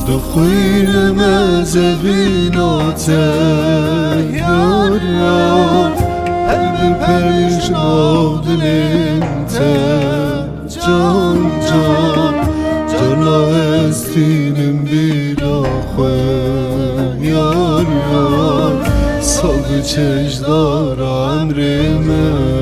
دخوینم از بینات یار یار قلب پریشان دلم جان جان جانا استینم بیراخه یار یار سال چشدار عمرمه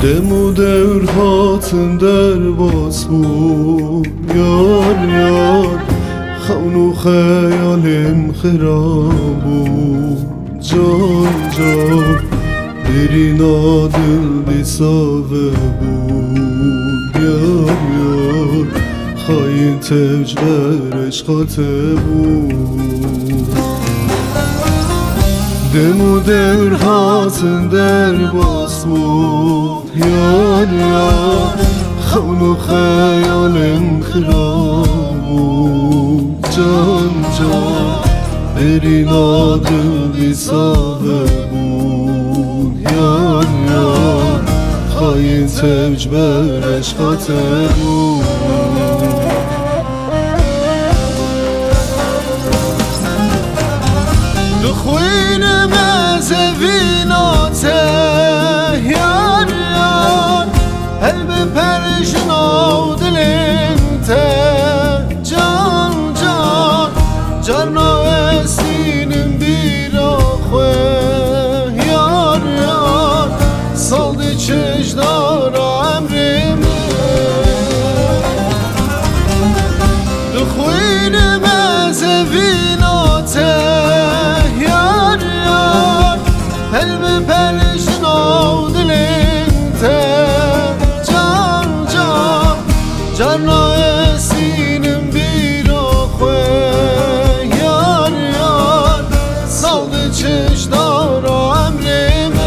دم و دور هاتم در باز بود یار یار خون و خیالم خراب بود جان جان برینا دل بیساوه بود یار یار خواهی توج بر عشقاته بود دم و دور هاتم در باز بود یار یار خون و خیالم خراب بود جان جان برینا دل بیساوه بود یار یار خواهی توج بر عشقاته بود دخوینم از بینات یار یار قلب پریشان دلم جان جان جانا استینم بیراخه یار یار سال چشدار عمرمه دخوینم از بینات یار یار قلب پریشان دلم جان جان جانا استینم بیراخه یار یار سال چشدار عمرمه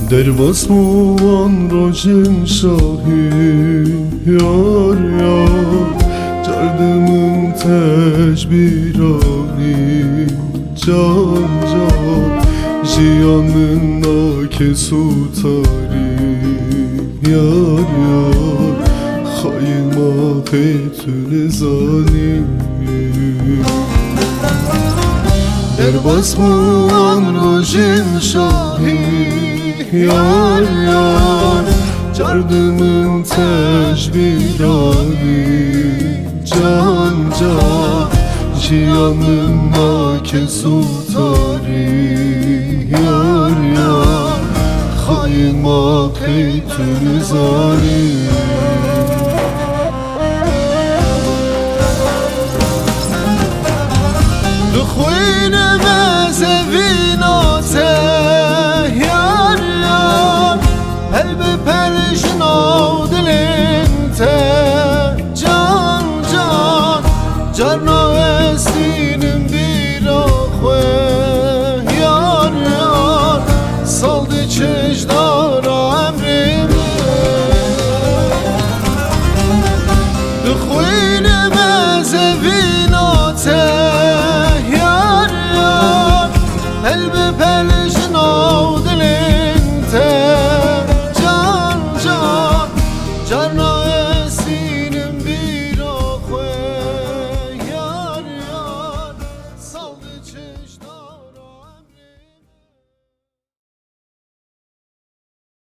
در باسموان روشن شاهی یار یار جردمون تش بیرانی جان جان جیانم ناک سوتاری یار یار خواهی ما پیتون زانی در باسموان روشن شاهی یار یار جردمون تش بیرانی جان جان جیانم ناک سوتاری یار یار خواهی ما پیتون زانی